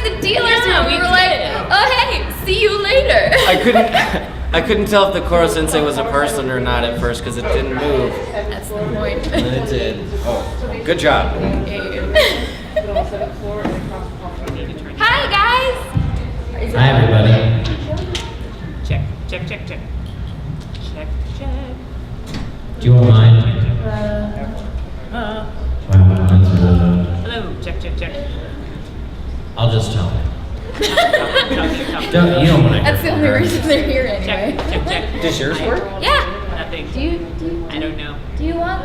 in the dealer's room. We were like, oh hey, see you later. I couldn't tell if the Koro Sensei was a person or not at first because it didn't move. That's the point. And then it did. Oh, good job. Hi guys. Hi everybody. Check. Do you want mine? Hello. Check. I'll just tell them. Talk. You don't want to. That's the only reason they're here anyway. Check. Does yours work? Yeah. Nothing. Do you? I don't know. Do you want?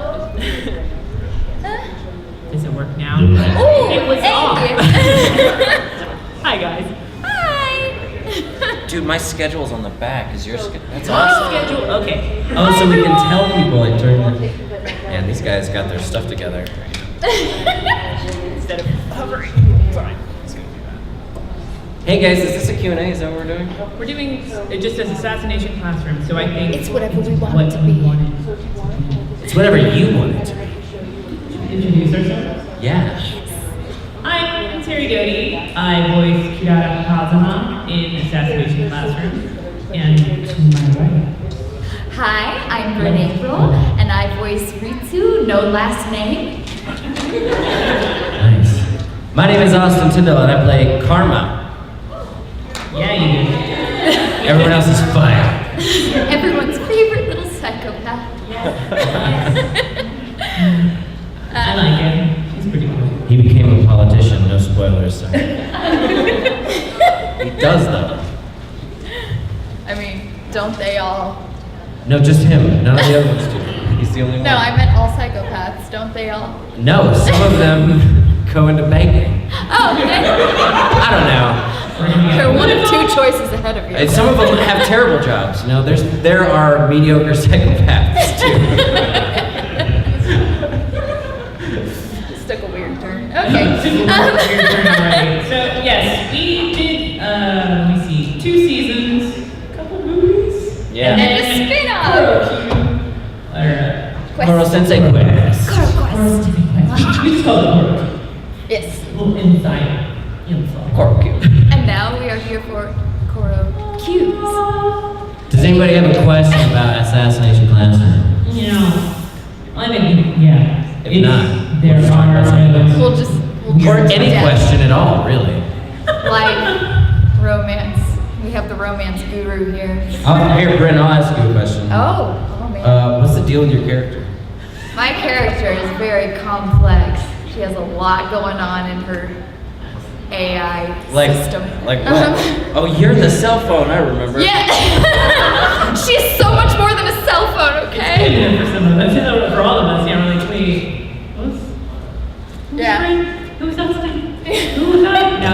Does it work now? Oh, It was hey. off. Hi guys. Hi. Dude, my schedule's on the back. Is yours? That's My awesome. schedule. Okay. Oh, so we can tell people like during the. Man, these guys got their stuff together. Instead of hovering. Fine. It's gonna do that. Hey guys, is this a Q&A? Is that what we're doing? We're doing it just as Assassination Classroom, so I think It's whatever we want what it to we be. wanted. It's whatever you want it to be. Introduce ourselves. Yeah. I'm Terri Doty. I voice Kirara Kazama in Assassination Classroom. And to my right. Hi, I'm Bryn Apprill, and I voice Ritsu, no last name. Nice. My name is Austin Tindle, and I play Karma. Yeah, you do. Everyone else is fire. Everyone's favorite little psychopath. I like it. He's pretty cool. He became a politician. No spoilers. Sorry. He does though. I mean, don't they all? No, just him. None of the other ones do. He's the only one. No, I meant all psychopaths. Don't they all? No, some of them go into banking. Oh, okay. I don't know. They're one of two choices ahead of you. And some of them have terrible jobs. You know, there are mediocre psychopaths too. Took a weird turn. Okay. So yes, we did. Let me see, 2 seasons, a couple movies, Yeah. And a spin-off. Koro Sensei Quest. Koro Quest. We just call it Koro. Yes. A little inside info. Koro Cube. And now we are here for Koro Qs. Does anybody have a question about Assassination Classroom? You know, I think yeah. If not, there we'll just talk about something else. We'll just Or any yeah. question at all, really. Like romance. We have the romance guru here. Here, Bryn, I'll ask you a question. Oh man. What's the deal with your character? My character is very complex. She has a lot going on in her AI system. Like what? Oh, you're the cell phone, I remember. Yeah. She's so much more than a cell phone, okay? Yeah, for some of us, for all of us, yeah, we're like, wait, who's Yeah. Who's else? Who was I? No.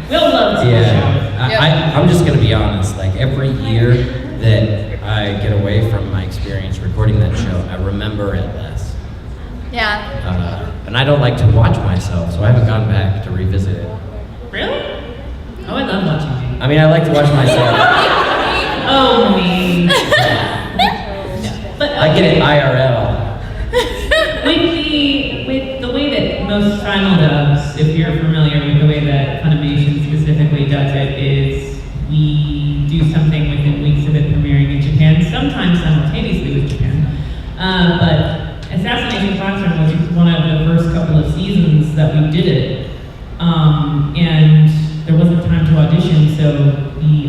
We'll love to Yeah, I'm just gonna be honest. Like every year that I get away from my experience recording that show, I remember it less. Yeah. And I don't like to watch myself, so I haven't gone back to revisit it. Really? Oh, I love watching you. I mean, I like to watch myself. Oh, me. But I get it IRL. with the way that most Final dubs, if you're familiar with the way that Funimation specifically does it, is we do something within weeks of it premiering in Japan, sometimes simultaneously with Japan. But Assassination Classroom was one of the first couple of seasons that we did it, and there wasn't time to audition, so the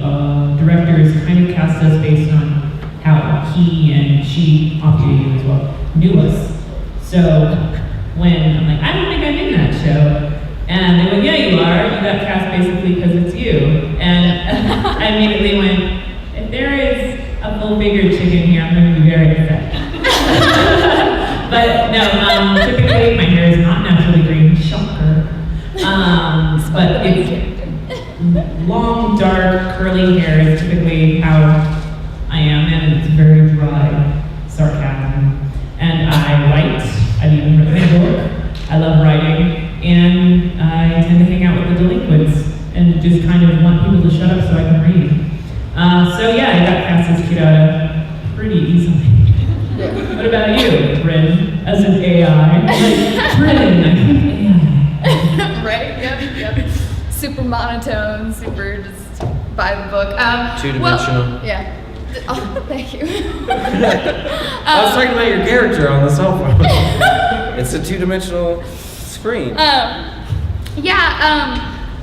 directors kind of cast us based on how he and she, obviously you as well, knew us. So when I'm like, I don't think I'm in that show, and they went, yeah, you are. You got cast basically because it's you. And I immediately went, if there is a full-figured chicken here, I'm going to be very upset. But no, typically my hair is not naturally green, shocker. But it's long, dark, curly hair is typically how I am, and it's very dry sarcasm. And I write, I've even written a book, I love writing, and I tend to hang out with the delinquents and just kind of want people to shut up so I can read. So yeah, I got cast as Kirara pretty easily. What about you, Bryn, as an AI? Like, Bryn, I think AI. Right? Yep. monotone, super just by the book. Two-dimensional. Well, yeah. Oh, thank you. I was talking about your character on the cell phone. It's a two-dimensional screen.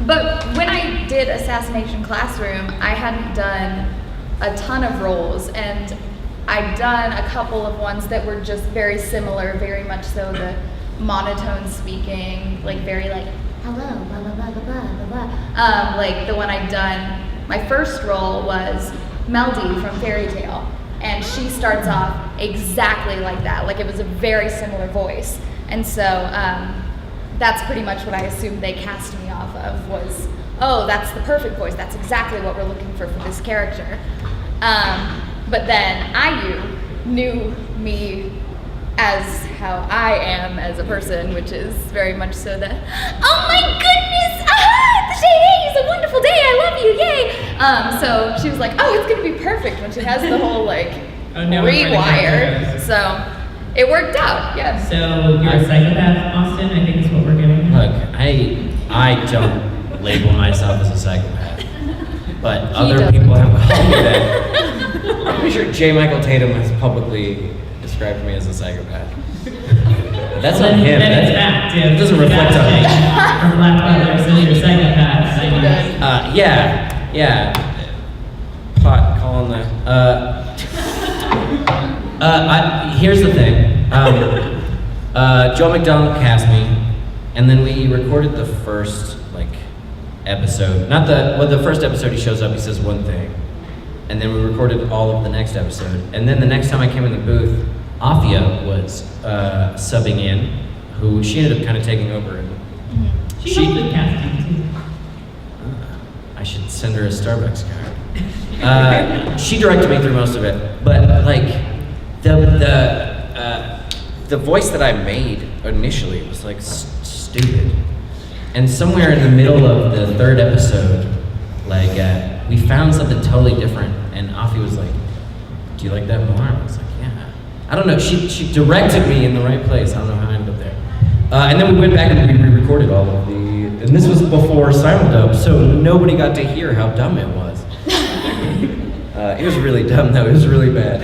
But when I did Assassination Classroom, I hadn't done a ton of roles, and I'd done a couple of ones that were just very similar, very much so the monotone speaking, like very like, hello, blah, blah, blah, blah, blah, blah. Like the one I'd done, my first role was Meldy from Fairy Tale, and she starts off exactly like that. Like it was a very similar voice. And so that's pretty much what I assumed they cast me off of was, oh, that's the perfect voice. That's exactly what we're looking for this character. But then IU knew me as how I am as a person, which is very much so that, oh my goodness, today is a wonderful day, I love you, yay! So she was like, oh, it's gonna be perfect when she has the whole like rewire. So it worked out, yeah. So you're a psychopath, Austin, I think is what we're getting. Look, I don't label myself as a psychopath, but other people have called me that. I'm pretty sure J. Michael Tatum has publicly described me as a psychopath. That's on him. Then it's fact. It doesn't reflect on me. From Black Brothers, so you're a psychopath. Yeah. Pot calling the. Here's the thing. Joe McDonald cast me, and then we recorded the first episode. Not the first episode. He shows up. He says one thing, and then we recorded all of the next episode. And then the next time I came in the booth, Afia was subbing in, who she ended up kind of taking over. And she helped with casting too. I should send her a Starbucks card. She directed me through most of it, but the voice that I made initially was stupid. And somewhere in the middle of the third episode, we found something totally different, and Afia was like, "Do you like that more?" I was like, "Yeah." I don't know. She directed me in the right place. I don't know how I ended up there. And then we went back and we re-recorded all of and this was before simuldub, so nobody got to hear how dumb it was. It was really dumb though. It was really bad.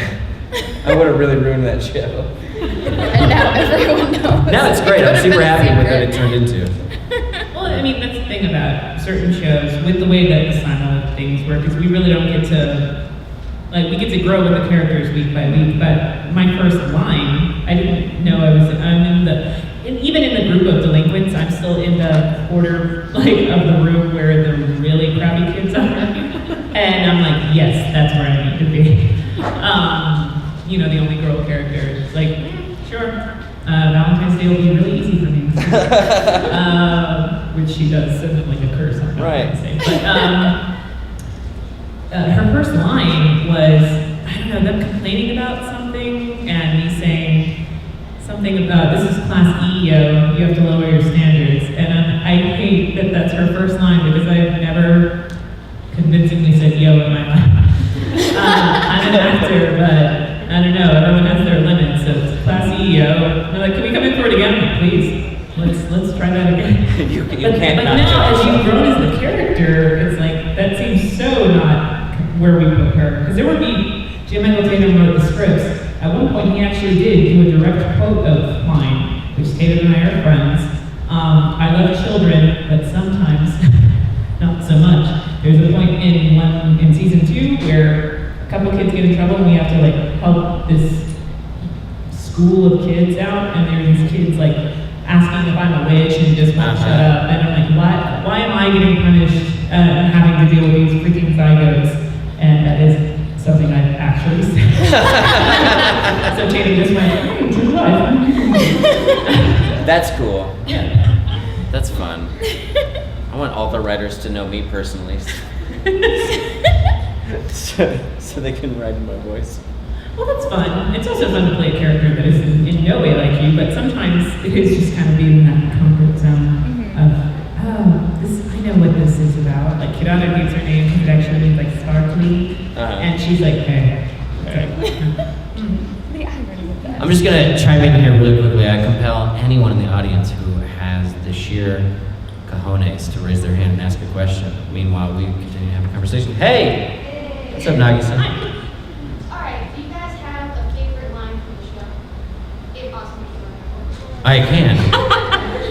I would have really ruined that show. And now everyone knows. Now it's great. I'm super happy with what it turned into. Well, I mean, that's the thing about certain shows, with the way that the simul things work, is we really don't get to, we get to grow with the characters week by week, but my first line, I didn't know even in the group of delinquents, I'm still in the quarter, of the room where the really crappy kids are. And I'm like, yes, that's where I need to be. The only girl character is sure, Valentine's Day will be really easy for me. Which she does send them a curse on Valentine's Day. But her first line was, I don't know, them complaining about something and me saying something about, this is class E, yo, you have to lower your standards. And I hate that that's her first line because I've never convincingly said yo in my life. I'm an actor, but I don't know, everyone has their limits, so it's class E, yo. They're like, can we come in for it again? Please, let's try that again. you But can't not now, judge. as you've grown as the character, it's that seems so not where we put her. Because there would be, J. Michael Tatum wrote the scripts. At one point, he actually did do a direct quote of mine, which Tatum and I are friends. I love children, but sometimes not so much. There's a point in season 2 where a couple kids get in trouble and we have to help this school of kids out, and there are these kids asking if I'm a witch and just won't shut up, and I'm like, why am I getting punished and having to deal with these freaking zygotes? And that is something I've actually said. So Tatum just went, true life. That's cool. Yeah. That's fun. I want all the writers to know me personally. so they can write in my voice. Well, that's fun. It's also fun to play a character that is in no way like you, but sometimes it is just kind of being in that comfort zone of, I know what this is about. Kirana needs her name, it actually means sparkly, and she's like, hey. The irony of that. I'm just gonna chime in here really quickly. I compel anyone in the audience who has the sheer cojones to raise their hand and ask a question. Meanwhile, we continue to have a conversation. Hey! What's up, Nagisa? Alright, do you guys have a favorite line from the show? If possible. I can.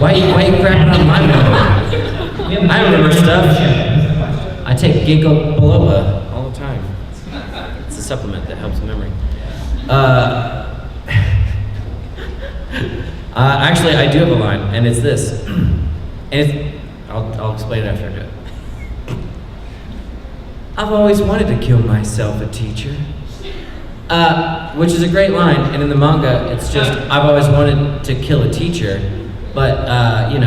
Why you crapping on my memory? I remember stuff. I take ginkgo biloba all the time. It's a supplement that helps memory. Actually, I do have a line, and it's this. And I'll explain it after I do it. I've always wanted to kill myself a teacher. Which is a great line, and in the manga, it's just, I've always wanted to kill a teacher, but,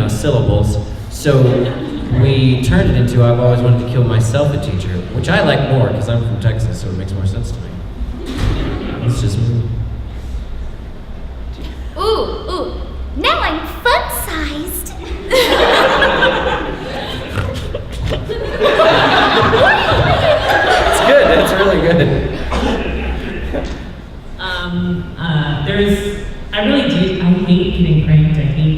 syllables. So we turned it into, I've always wanted to kill myself a teacher, which I like more, because I'm from Texas, so it makes more sense to me. It's just me. Ooh, now I'm fun-sized. It's good, it's really good. I hate getting pranked. I hate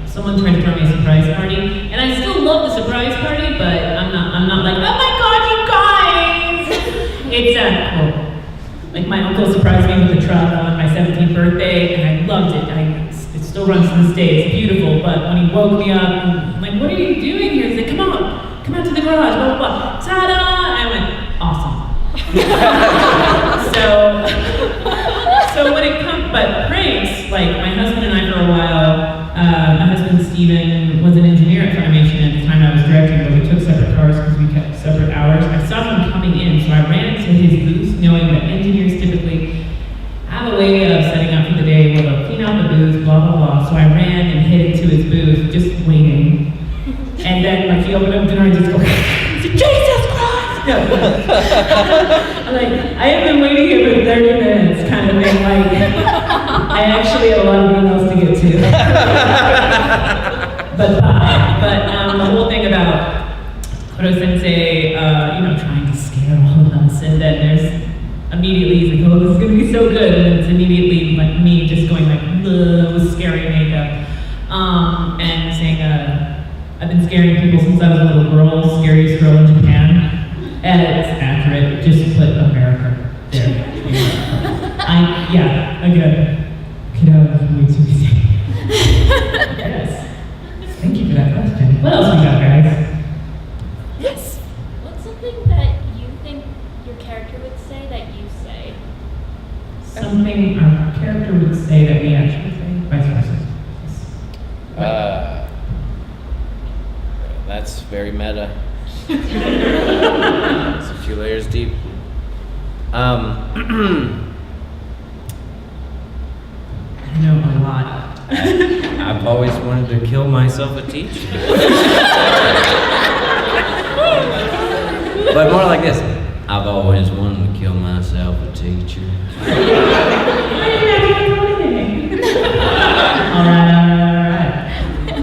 someone trying to throw me a surprise party, and I still love the surprise party, but I'm not like, oh my god, you guys! It's cool. Like my uncle surprised me with a truck on my 17th birthday, and I loved it. It still runs to this day. It's beautiful. But when he woke me up, I'm like, what are you doing here? He's like, come out to the garage, blah blah blah. Ta-da! I went, awesome. So when it comes, but pranks, like my husband and I for a while, my husband Steven was an engineer at Funimation at the time I was directing, but we took separate cars because we kept separate hours. I saw him coming in, so I ran into his booth, knowing that engineers typically have a way of setting up for the day where they'll clean out the booth, blah blah blah. So I ran and headed to his booth, just waiting. And then he opened up the door and just go, Jesus Christ! I'm like, I have been waiting here for 30 minutes, kind of thing. Like, I actually have a lot of emails to get to. but the whole thing about Koro-sensei, trying to scare all of us, and then there's immediately he's like, oh, this is gonna be so good, and it's immediately like me just going like, with scary makeup, and saying, I've been scaring people since I was a little girl, scariest girl in Japan. And it's accurate, just put America there. Again, get out of the way too easy. Yes. Thank you for that question. What else we got, guys? Yes. What's something that you think your character would say that you say? Something our character would say that we actually say, vice versa. That's very meta. It's a few layers deep. I know a lot. I've always wanted to kill myself a teacher. But more like this. I've always wanted to kill myself a teacher.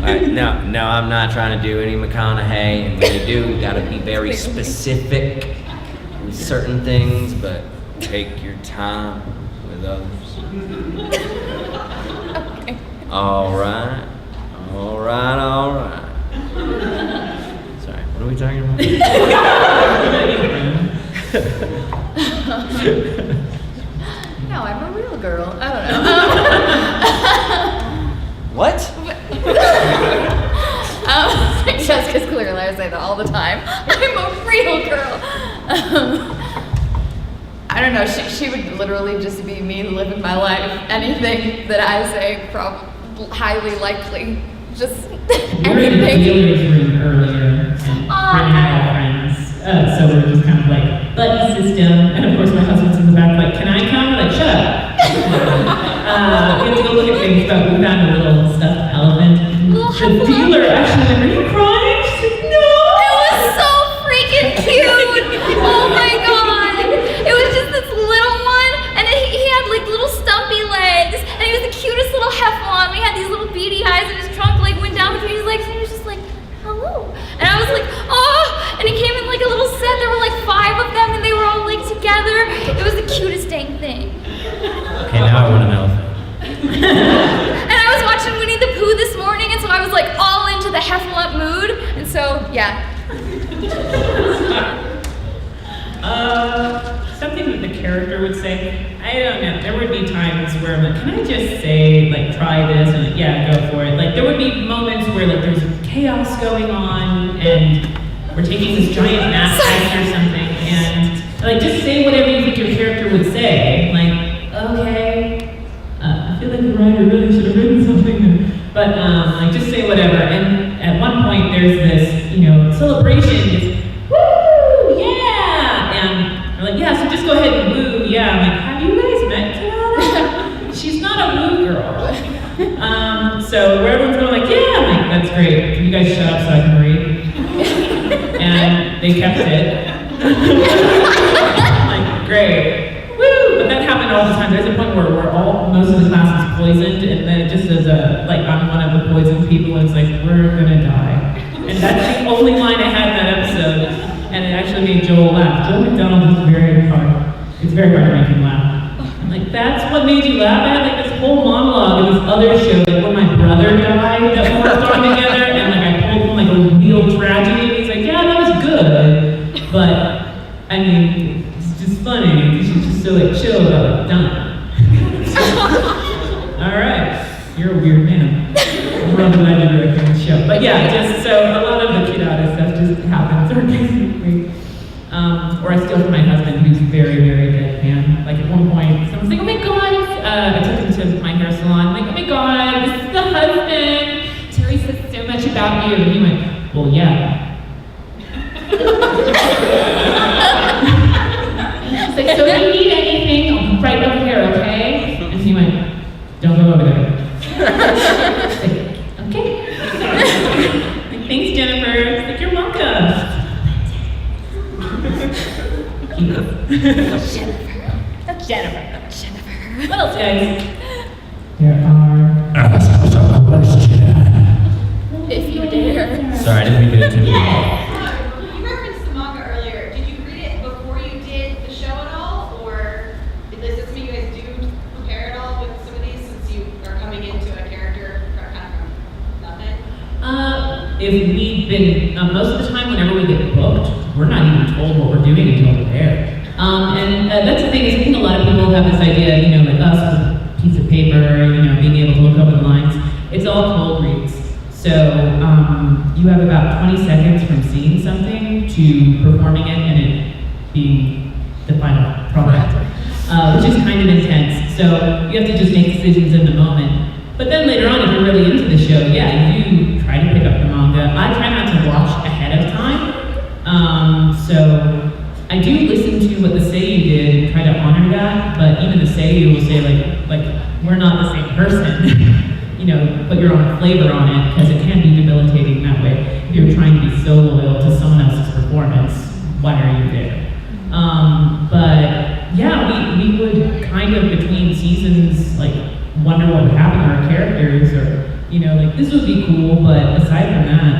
Alright, no, I'm not trying to do any McConaughey, and when you do, you gotta be very specific with certain things, but take your time with others. Okay. Alright. Sorry, what are we talking about? No, I'm a real girl. I don't know. What? Jessica's clearly, I say that all the time. I'm a real girl. I don't know. She would literally just be me living my life. Anything that I say, highly likely. Just We were in the anything. dealer's room earlier, and Bryn and I are friends, so we're just kind of like, buddy system, and of course my husband's in the back like, can I come? Like, shut up. We have to go look at things, but we found a little stuffed elephant. The dealer actually went, are you crying? She said, no! It was so freaking cute. Oh my god. It was just this little one, and then he had like little stumpy legs, and he was the cutest little heffalump. He had these little beady eyes, and his trunk like went down between his legs, and he was just like, hello. And I was like, oh, and he came in like a little set. There were like 5 of them, and they were all like together. It was the cutest dang thing. Okay, now I want an elephant. And I was watching Winnie the Pooh this morning, and so I was like all into the be times where I'm like, can I just say, like, try this, and like, yeah, go for it. Like, there would be moments where like there's chaos going on, and we're taking this giant math test or something, and like, just say whatever you think your character would say. Like, okay, I feel like the writer really should have written something, but like, just say whatever. And at one point, there's this, celebration, just woo, yeah, and we're like, yeah, so just go ahead and woo, yeah. I'm like, have you guys met Kiara? She's not a woo girl. So where everyone's going like, yeah, I'm like, that's great. Can you guys shut up so I can read? And they kept it. Like, great. Woo! But that happened all the time. There's a point where most of the class is poisoned, and then it just says, I'm one of the poisoned people, and it's like, we're gonna die. And that's the only line I had in that episode, and it actually made Joel laugh. Joel McDonald is very hard. It's very hard to make him laugh. I'm like, that's what made you laugh? I had like this whole monologue in this other show, like when my brother died, that we worked on together, and like I told him like a real tragedy, and he's like, yeah, that was good. But, I mean, it's just funny. You should just so like chill about it. Done. Alright. You're a weird man. I'm glad I did directing the show. But yeah, just so a lot of the Kidada stuff just happens organically. Or I steal from my husband, who's very, very deadpan. Like at one point, someone's like, oh my god, I took him to my hair salon. I'm like, oh my god, this is the husband. Terry says so much about you. And he went, well, yeah. He's like, so if you need anything, I'll be right over here, okay? And he went, don't go over there. Like, okay. Like, thanks, Jennifer. It's like, you're welcome. Jennifer. What else, guys? There are. If you dare. Sorry, I didn't mean to interrupt. You referenced the manga earlier. Did you read it before you did the show at all, or is this something you guys do prepare at all with some of these, since you are coming into a character kind of from nothing? If we've been, most of the time whenever we get booked, we're not even told what we're doing until we're there. And that's the thing is, I think a lot of people have this idea, like us with a piece of paper, being able to look over the lines. It's all cold reads. So you have about 20 seconds from seeing something to performing it and it being the final product, which is kind of intense. So you have to just make decisions in the moment. But then later on, if you're really into the show, yeah, you try to pick up the manga. I try not to watch ahead of time. So I do listen to what the seiyuu did and try to honor that, but even the seiyuu will say like we're not the same person. Put your own flavor on it, because it can be debilitating that way. If you're trying to be so loyal to someone else's performance, why are you there? But yeah, we would kind of between seasons like wonder what would happen to our characters, or like this would be cool. But aside from that,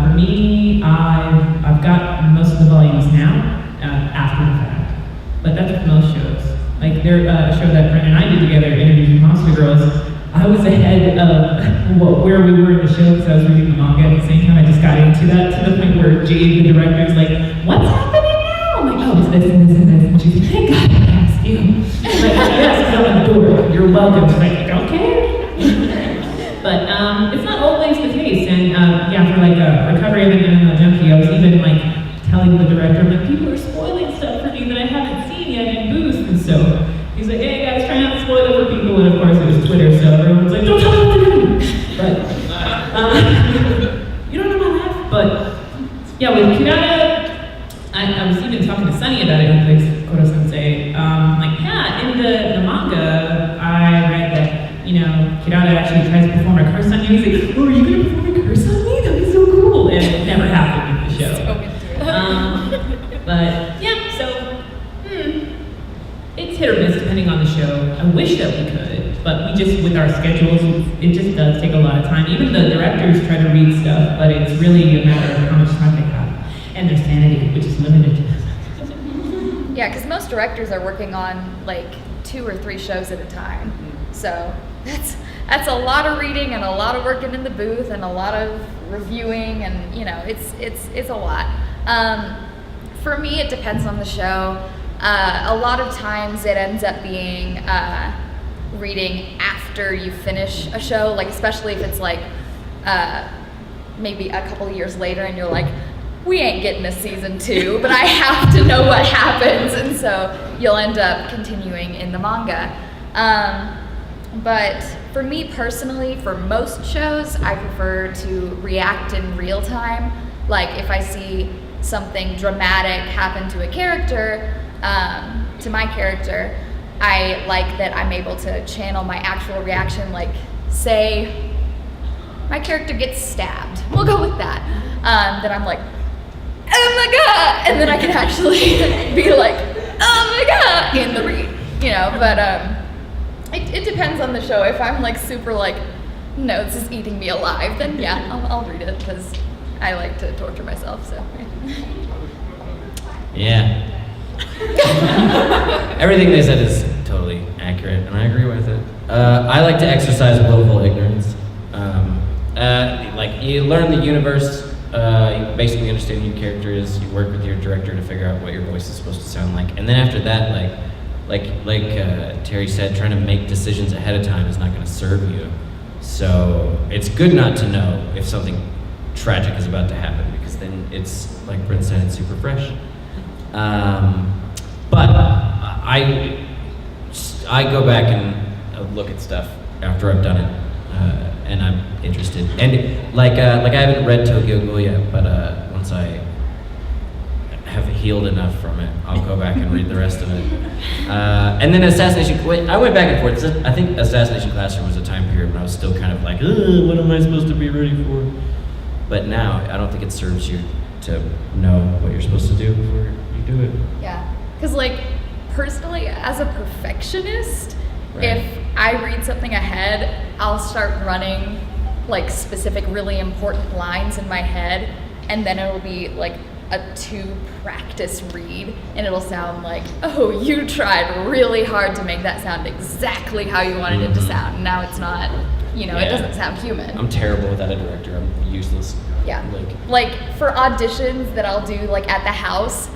for me, I've got most of the volumes now after the fact. But that's with most shows. Like there's a show that Bryn and I did together, Introducing Monster Girls. I was ahead of where we were in the show because I was reading the manga at the same time. I just got into that to the point where Jade, the director, is like, what's happening now? I'm like, oh, it's this and this and this. And she's like, thank God I asked you. I'm like, yes, it's on the door. You're welcome. I'm like, okay. But it's not always the case. And yeah, for like Recovery of an Animal Junkie, I was even like telling the director, like, people are spoiling stuff for me that I haven't seen yet in booths. And so he's like, hey guys, try not to spoil it for people. And of course it was Twitter, so everyone's like, don't tell me what to do. But you don't know my life. But yeah, with Kidada, I was even talking to Sunny about it, who plays Koro-sensei. Like, yeah, in the manga, I read that, Kidada actually tries to perform a curse on you. He's like, oh, are you going to perform a curse on me? That'd be so cool. And it never happened in the show. But yeah, so, it's hit or miss depending on the show. I wish that we could, but we just, with our schedules, it just does take a lot of time. Even the directors try to read stuff, but it's really a matter of how much time they have and their sanity, which is limited. Yeah, because most directors are working on like 2 or 3 shows at a time. So that's a lot of reading and a lot of working in the booth and a lot of reviewing, and it's a lot. For me, it depends on the show. A lot of times it ends up being reading after you finish a show, like especially if it's like maybe a couple years later and you're like, we ain't getting a season 2, but I have to know what happens, and so you'll end up continuing in the manga. But for me personally, for most shows, I prefer to react in real time. Like if I see something dramatic happen to a character, to my character, I like that I'm able to channel my actual reaction, like say my character gets stabbed. We'll go with that. Then I'm like, oh my god! And then I can actually be like, oh my god! In the read, you know, but it depends on the show. If I'm like super like, no, this is eating me alive, then yeah, I'll read it because I like to torture myself, so. Yeah. Everything they said is totally accurate, and I agree with it. I like to exercise willful ignorance. Like, you learn the universe, you basically understand who your character is, you work with your director to figure out what your voice is supposed to sound like, and then after that, like Terri said, trying to make decisions ahead of time is not going to serve you. So it's good not to know if something tragic is about to happen, because then it's, like Bryn said, it's super fresh. But I go back and look at stuff after I've done it, and I'm interested. And like I haven't read Tokyo Ghoul yet, but once I have healed enough from it, I'll go back and read the rest of it. And then Assassination. I went back and forth. I think Assassination Classroom was a time period when I was still kind of like, what am I supposed to be ready for? But now I don't think it serves you to know what you're supposed to do before you do it. Yeah, because like personally, as a perfectionist, Right. if I read something ahead, I'll start running like specific really important lines in my head, and then it'll be like a 2 practice read, and it'll sound like, oh, you tried really hard to make that sound exactly how you wanted it to sound, and now it's not, you know, it Yeah. doesn't sound human. I'm terrible without a director. I'm useless. Yeah. Like for auditions that I'll do like at the house,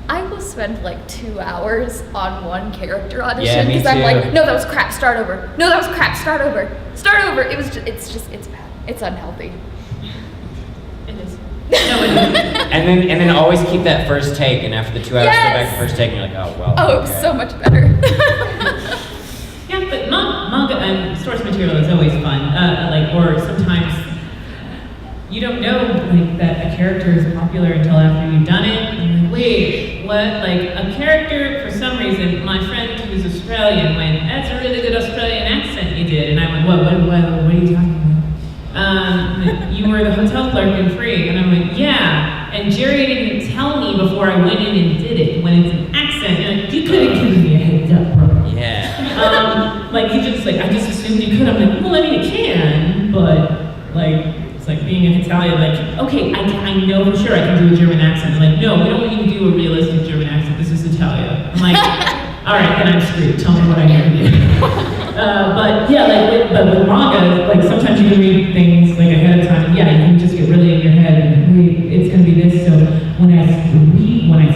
I will spend like 2 hours on one character audition Yeah, me because I'm too. like, no, that was crap, start over. No, that was crap, start over. Start over. It's bad. It's unhealthy. It is. And then always keep that first take, and after the 2 hours, go back to first take, and you're like, oh well. Oh, it was so much better. Yeah, but manga and source material is always fun. Or sometimes you don't know like that a character is popular until after you've done it. And you're like, wait, what? Like a character, for some reason, my friend who's Australian went, "That's a really good Australian accent you did," and I went, what are you talking about? You were the hotel clerk in Free, and I went, yeah. And Jerry didn't tell me before I went in and did it when it's an accent. And like, you could have given me a heads up, bro. Yeah. I just assumed you could. I'm like, well, I mean, it can, but like, it's like being an Italian, like, okay, I know for sure I can do a German accent. Like, no, we don't want you to do a realistic German accent. This is Italia. I'm like, all right, then I'm screwed. Tell me what I can do. But yeah, but with manga, like sometimes you can read things like ahead of time. And yeah, you can just get really in your head and wait, it's gonna be this. So when I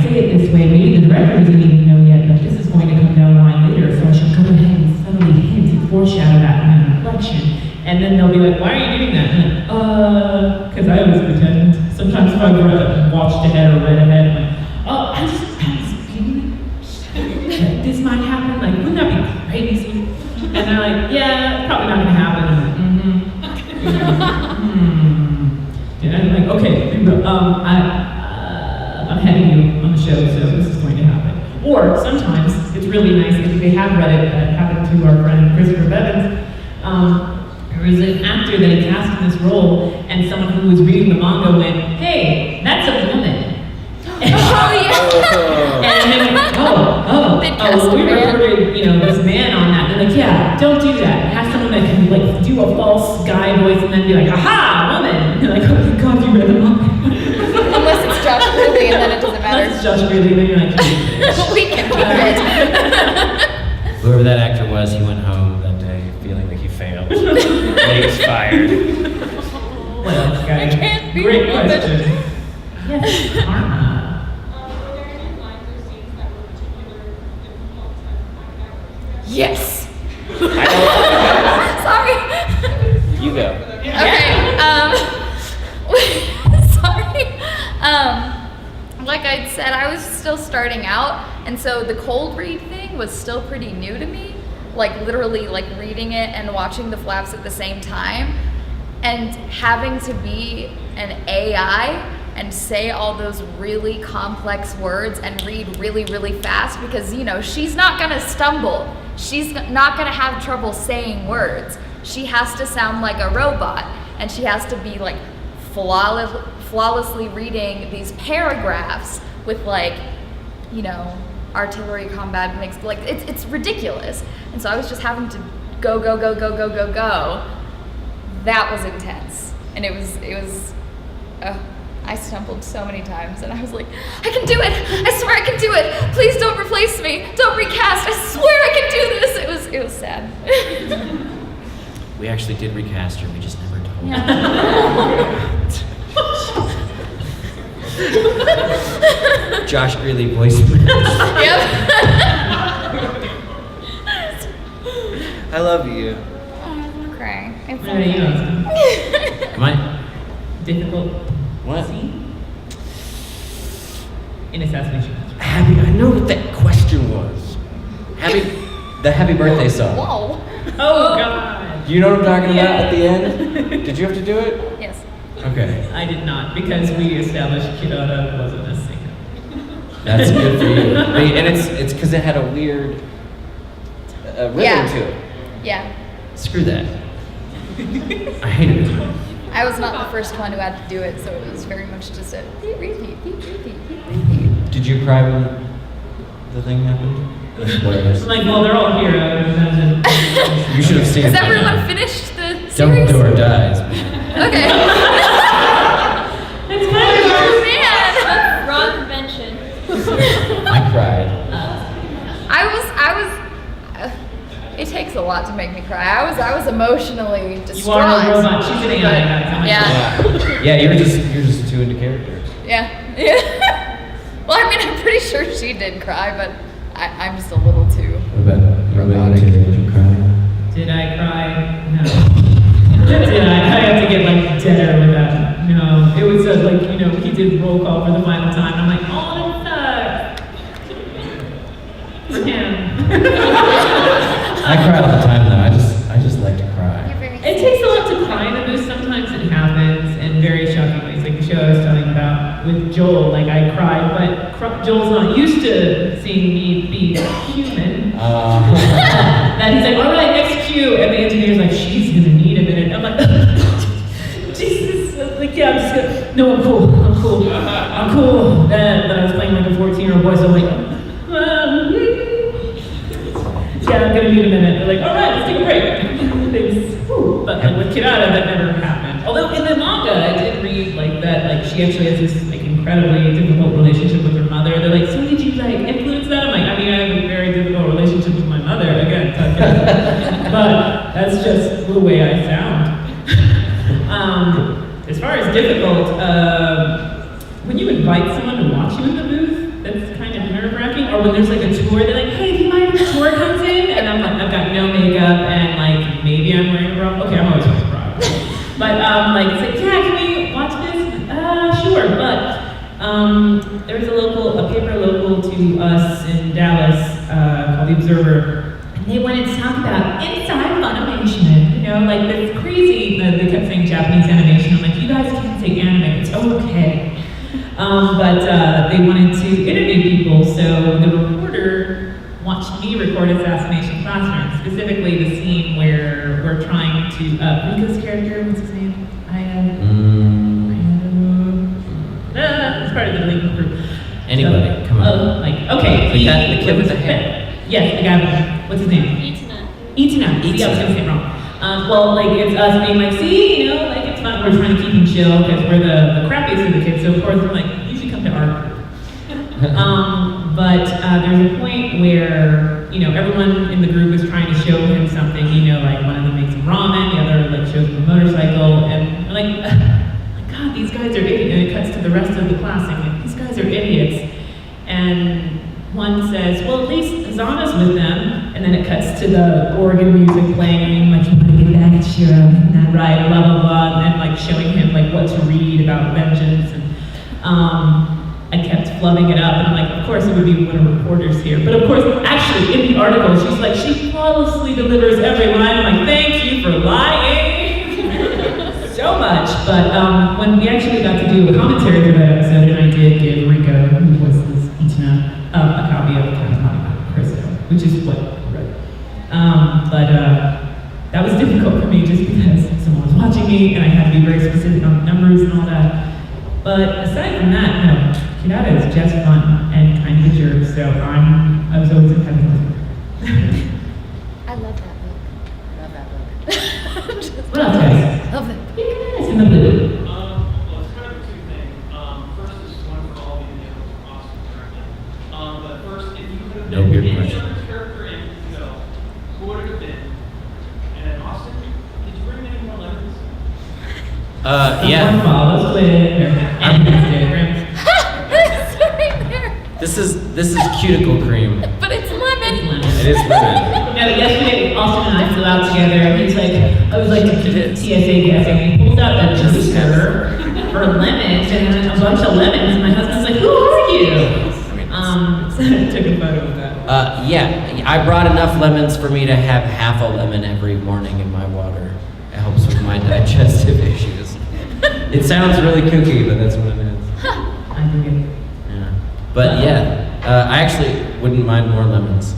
say it this way, maybe the director doesn't even know yet, but this is going to come down the line later. So I should go ahead and subtly hint and foreshadow that in an inflection. And then they'll be like, why are you doing that? And I'm like, because I always pretend. Sometimes if I've watched ahead or read ahead, I'm like, oh, I was feeling like this might happen. Like, wouldn't that be crazy? And they're like, yeah, it's probably not gonna happen. I'm like, And I'm like, okay, I'm heading you on the show, so this is going to happen. Or sometimes it's really nice if they have read it. That happened to our friend Christopher Bevins. There was an actor that he cast in this role, and someone who was reading the manga went, hey, that's a woman. Oh, yeah. And they went, They cast a we man. recorded, this man on that. They're like, yeah, don't do that. Have someone that can like do a false guy voice and then be like, aha, woman. And they're like, oh my god, you read the manga. Unless it's Josh Green, and then it doesn't matter. Unless it's Josh Green, then you're like, We can keep it. Whoever that actor was, he went home that day feeling like he failed. He was fired. well, guys, I can't be great a woman. question. Yes, karma. Were there any lines or scenes that were particularly like I said, I was still starting out, and so the cold read thing was still pretty new to me. Like literally like reading it and watching the flaps at the same time, and having to be an AI and say all those really complex words and read really, really fast, because she's not gonna stumble. She's not gonna have trouble saying words. She has to sound like a robot, and she has to be like flawlessly reading these paragraphs with artillery combat mixed, like it's ridiculous. And so I was just having to go. That was intense, and it was. I stumbled so many times, and I was like, I can do it! I swear I can do it! Please don't replace me! Don't recast! I swear I can do this! It was sad. We actually did recast her, we just never told her. Yeah. Josh Greeley voice. Yep. I love you. Oh, I'm crying. It's What about you, okay. Austin? Am I? Difficult What? scene in Assassination. Happy. I know what that question was. The happy birthday song. Whoa. Oh God! Do you know what I'm talking about at the end? Did you have to do it? Yes. Okay. I did not, because we established Kirara wasn't a singer. That's good for you. And it's because it had a weird rhythm Yeah. to it. Yeah. Screw that. I hated it. I was not the first one who had to do it, so it was very much just a repeat. Did you cry when the thing happened? Spoilers. I'm like, well, they're all heroes. And You should have seen Has it. everyone finished the series? Dumbledore dies. Okay. it's kind of Oh man. Wrong convention. I cried. It takes a lot to make me cry. I was emotionally distraught. You are a robot. She's an AI. That's how much Yeah. Yeah, you're just too into character. Yeah. Well, I mean, I'm pretty sure she did cry, but I'm just a little too. What about you? Did you cry? Did I cry? No. Did I? I have to get like deader with that. No. It was like, he did roll call for the final time. I'm like, oh, that sucks. For him. I cry all the time though. I just like to cry. You're very It takes a lot to cry in a booth. Sometimes it happens in very shocking ways. Like the show I was telling about with Joel, like I cried, but Joel's not used to seeing me be human. That he's like, all right, next cue, and the engineer's like, she's gonna need a minute. I'm like, Jesus. I'm like, yeah, I'm just gonna. No, I'm cool. Then I was playing like a 14-year-old boy, so I'm like, yeah, I'm gonna need a minute. They're like, all right, let's take a break. But like with Kirara, that never happened. Although in the manga, I did read like that, like she actually has this like incredibly difficult relationship with her mother. They're like, so did you like influence that? I'm like, I mean, I have a very difficult relationship with my mother. Again, but that's just the way I sound. As far as difficult, when you invite someone to watch you in the booth, that's kind of nerve-wracking. Or when there's like a tour, they're like, hey, do you mind if the tour comes in? And I'm like, I've got no makeup, and like maybe I'm wearing a bra. Okay, I'm always wearing a bra. But like, it's like, yeah, can we watch this? Sure. But there was a paper local to us in Dallas called The Observer, and they wanted to talk about inside Funimation. Like this crazy. They kept saying Japanese animation. I'm like, you guys can't say anime. It's okay. But they wanted to interview people, so the reporter watched me record Assassination Classroom, specifically the scene where we're trying to, Rico's character, what's his name? It's part of the delinquent group. Anybody, So, come on. Okay. The kid with the hair. Yes, the guy with the hair. What's his name? Itina. See, I was gonna say it wrong. Well, it's us being like, see, it's fun. We're trying to keep him chill because we're the crappiest of the kids. So of course we're like, you should come to our group. But there's a point where everyone in the group is trying to show him something. Like one of them makes him ramen, the other shows him a motorcycle, and God, these guys are idiots. And it cuts to the rest of the class, and like, these guys are idiots. And one says, well, at least Zana's with them. And then it cuts to the organ music playing, you want to get back at Shira, isn't that right, blah, blah, blah. And then showing him what to read about vengeance. And I kept flubbing loving it up. And I'm like, of course it would be when a reporter's here. But of course, actually, in the article, she's like, she flawlessly delivers every line. I'm like, thank you for lying so much. But when we actually got to do a commentary for that episode, and I did give Rico, who was this Ichina, a copy of Cristo, which is what I read. But that was difficult for me just because someone was watching me and I had to be very specific on numbers and all that. But aside from that, no, Kidada is just fun and kind of a jerk, so I was always in heaven with her. I love that book. Love that book. What else, guys? Love it. Yes, in the blue. Well, it's kind of a two thing. First, this is one for all of you to know Austin directly. But first, if you could have No been weird any question. other character in the show, who would it have been? And Austin, did you bring any more lemons? Yeah. Someone follows Twitter. And Instagram. It's right there. This is cuticle cream. But it's lemon. It is lemon. No, yesterday, Austin and I flew out together, and he's like, I was like TSA guessing, and he pulls out a juicer for lemons, and a bunch of lemons, and my husband's like, who are you? So I took a photo of that. Yeah, I brought enough lemons for me to have half a lemon every morning in my water. It helps with my digestive issues. It sounds really kooky, but that's what it is. I think it. Yeah. But yeah, I actually wouldn't mind more lemons.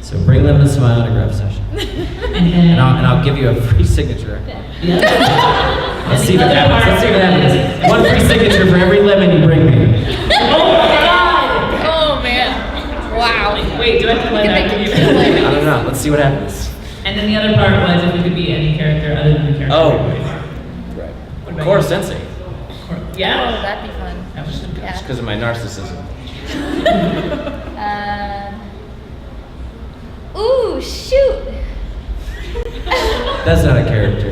So bring lemons to my autograph session. And I'll give you a free signature. Let's see what happens. Let's see what happens. One free signature for every lemon you bring me. Oh man. Wow. Wait, do I have to let that I don't know. Let's see what happens. And then the other part was if we could be any character other than the character. Oh. Right. Cora Sensei. Oh, Yeah. that'd be fun. That was Just Yeah. because of my narcissism. Ooh, shoot. That's not a character.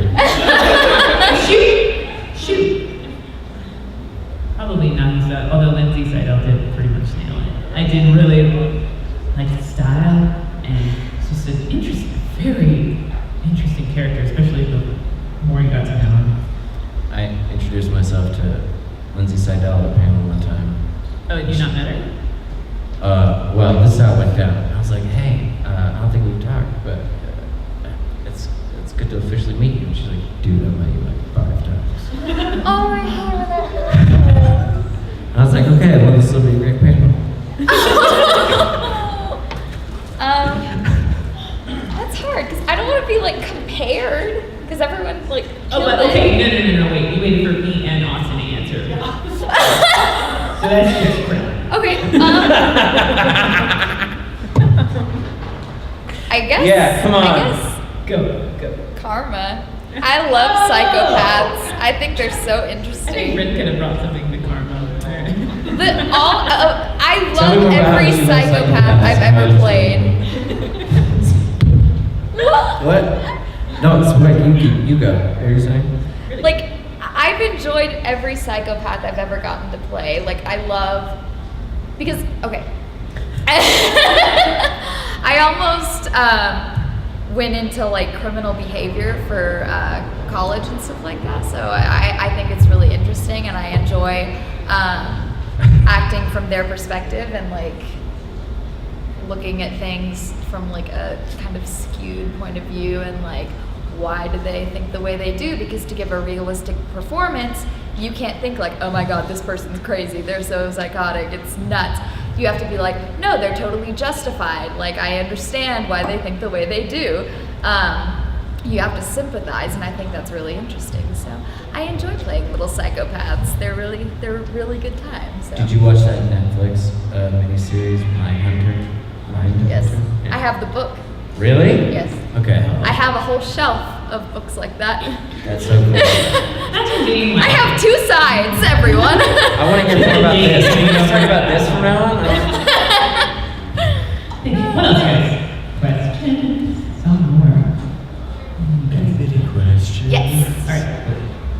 Shoot. Probably Nagisa, although Lindsay Seidel did pretty much nail it. I did really like his style, and it's just an interesting, very interesting character, especially the more you got to know him. I introduced myself to Lindsay Seidel at a panel one time. Oh, you not met her? Well, this is how it went down. I was like, hey, I don't think we've talked, but it's good to officially meet you. And she's like, dude, I met you like 5 times. Oh my god. I was like, okay, well, this will be a great panel. That's hard because I don't want to be like compared because everyone's like. Oh, but killed okay, it. no, wait. You waited for me and Austin to answer. So that's different. Okay. I guess. Yeah, come on. I guess Go. karma. I love psychopaths. I think they're so I think interesting. Bryn could have brought something to karma. I Tell me love more about every how you love psychopath I've psychopaths. ever played. What? No, it's wait, you go. What are you saying? Like, I've enjoyed every psychopath I've ever gotten to play. Like, I love, because, okay. I almost went into like criminal behavior for college and stuff like that. So I think it's really interesting and I enjoy acting from their perspective and like looking at things from like a kind of skewed point of view and like why do they think the way they do, because to give a realistic performance you can't think like, oh my god, this person's crazy, they're so psychotic, it's nuts. You have to be like, no, they're totally justified, like I understand why they think the way they do. You have to sympathize, and I think that's really interesting. So I enjoy playing little psychopaths. They're really good times. So. Did you watch that Netflix miniseries, Mindhunter? Yes. Yeah. I have the book. Really? Yes. Okay. I have a whole shelf of books like that. That's so cool. Imagine being I like, have 2 sides, everyone. I want to hear more about this. Can you talk about this from now on? what else, guys? Questions? Some more. Question. Yes. All right.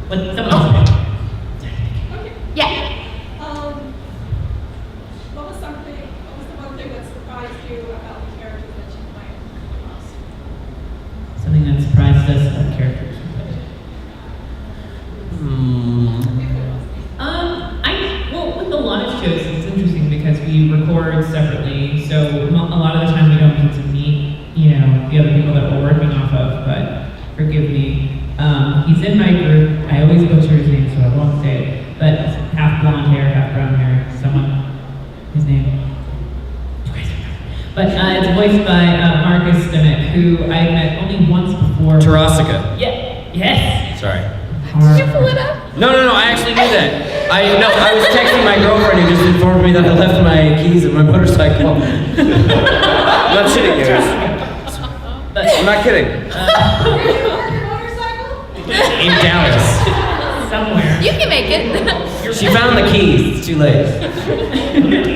What? Someone else. Yeah. What was the one thing that surprised you about the characters that you played the most? Something that surprised us about characters. Well, with a lot of shows, it's interesting we record separately, so a lot of the time we don't get to meet, you know, the other people that we're working off of, but forgive me. He's in my group. I always butcher his name, so I won't say it, but half blonde hair, half brown hair, his name. But it's voiced by Marcus Dimmick, who I met only once before. Tarasica. Yeah. Yes. Sorry. Did you pull it up? No, I actually knew that. I was texting my girlfriend who just informed me that I left my keys at my motorcycle. I'm not shitting you. I'm not kidding. Where do you park your motorcycle? In Dallas. Somewhere. You can make it. She found the keys. It's too late.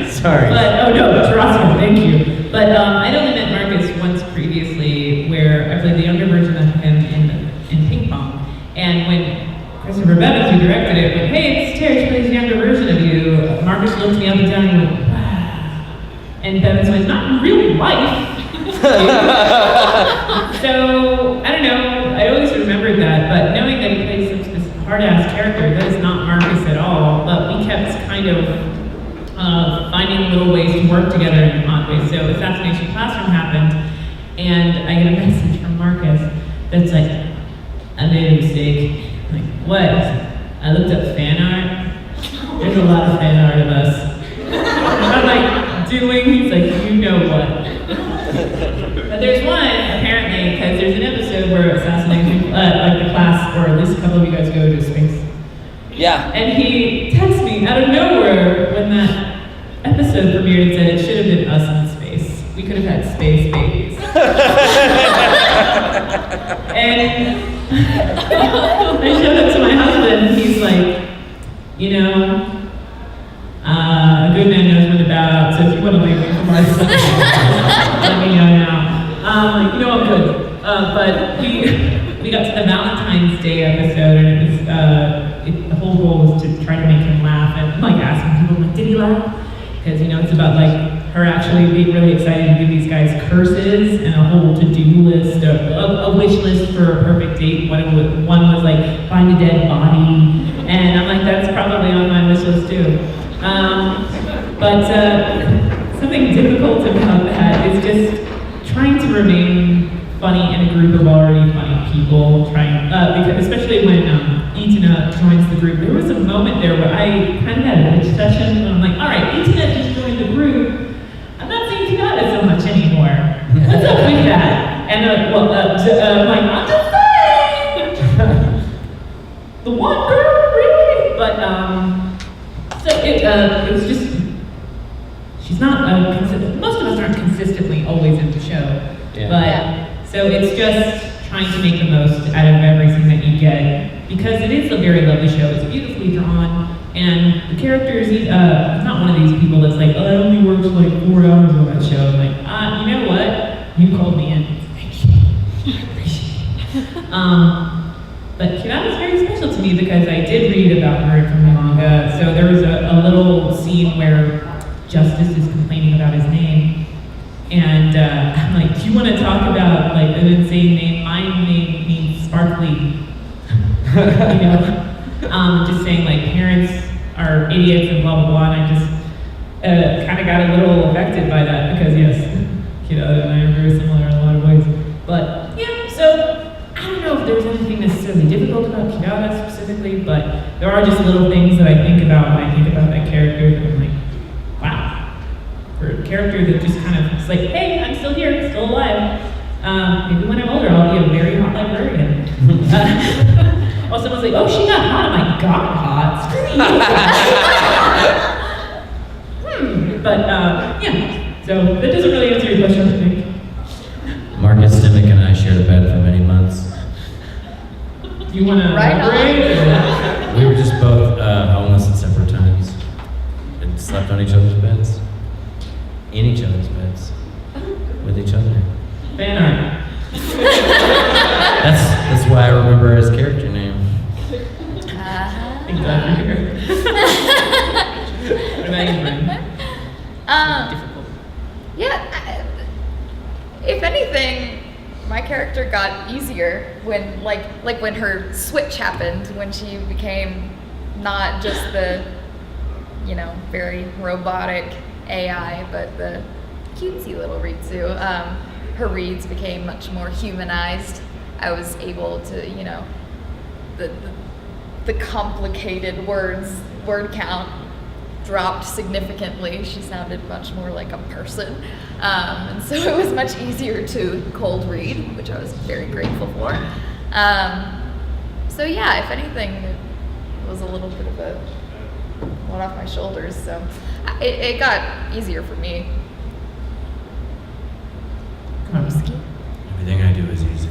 Sorry. But, oh no, Tarasica, thank you. But I'd only met Marcus once previously, where I played the younger version of him in Ping Pong. And when Christopher Bevins, who directed it, went, "Hey, it's Terri, she plays the younger version of you," Marcus looked me up and down and went, "Wow." And Bevins went, "Not in real life." So, I don't know, I always remembered that, but knowing that he plays such this hard-ass character, that is not Marcus at all, but we kept kind of finding little ways to work together in odd ways. So Assassination Classroom happened, and I get a message from Marcus that's like, "I made a mistake." I'm like, "What?" "I looked up fan art. There's a lot of fan art of us." I'm like, "Doing?" He's like, "You know what?" But there's one, apparently, because there's an episode where Assassination, like the class, or at least a couple of you guys go to space. Yeah. And he texts me out of nowhere when that episode premiered and said it should have been us in space. We could have had space babies. And I showed up to my husband and he's like, "You know, a good man knows when to bow out, so if you want to leave me for my son, let me know now." I'm like, "You know, I'm good." But we got to the Valentine's Day episode, and it was the whole goal was to try to make him laugh, and like asking people, like, "Did he laugh?" Because you know it's about like her actually being really excited to give these guys curses and a whole to-do list, a wish list for a perfect date. One was like find a dead body, and I'm like, that's probably on my wish list too. But something difficult about that is just trying to remain funny in a group of already funny people. Because especially when Itina joins the group, there was a moment there where I kind of had a pitch session, and I'm like, "All right, Itina just joined the group. I'm not seeing Kinata so much anymore. What's up with that?" And I'm like, "I'm just saying, the one girl, really?" But so it was just. She's not most of us aren't consistently always in the show, Yeah. but so it's just trying to make the most out of everything that you get, because it is a very lovely show. It's beautifully drawn, and the characters. He's not one of these people that's like, "Oh, I only worked like 4 hours on that show." I'm like, you know what? You called me in. Thank you. I appreciate it. But Kinata's very special to me because I did read about her from the manga. So there was a little scene where Justice is complaining about his name, and I'm like, "Do you want to talk about like an insane name? My name means sparkly." You know, just saying like parents are idiots and blah blah blah. And I just kind of got a little affected by that because yes, Kinata and I are very similar in a lot of ways. But yeah, so I don't know if there's anything necessarily difficult about Kinata specifically, but there are just little things that I think about when I think about that character that I'm like, wow. For a character that just kind of is like, "Hey, I'm still here, still alive. Maybe when I'm older, I'll be a very hot librarian." Or someone's like, "Oh, she got hot." I'm like, "Got hot? Screw you." But yeah, so that doesn't really answer your question, I think. Marcus Dimmick and I shared a bed for many months. Do you want to Right on. elaborate? We were just both homeless at separate times and slept on each other's beds. In each other's beds. With each other. Fan art. That's why I remember his character name. Thank God you're here. What about you, Bryn? Difficult. Yeah, if anything, my character got easier when, like when her switch happened, when she became not just the, very robotic AI, but the cutesy little Ritsu, her reads became much more humanized. I was able to, you know, the complicated word count dropped significantly. She sounded much more like a person. And so it was much easier to cold read, which I was very grateful for. So yeah, if anything, it was a little bit of a load off my shoulders. So it got easier for me. Everything I do is easy.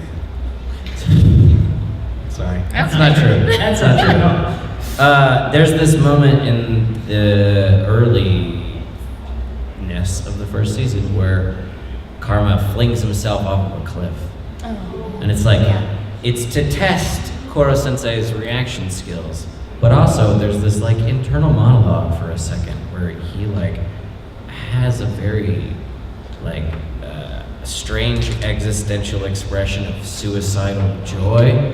Sorry. That's not true. That's not true at all. There's this moment in the earliness of the first season where Karma flings himself off of a cliff. Oh. And it's like, Yeah. it's to test Koro-sensei's reaction skills. But also, there's this like internal monologue for a second where he like has a very like strange existential expression of suicidal joy.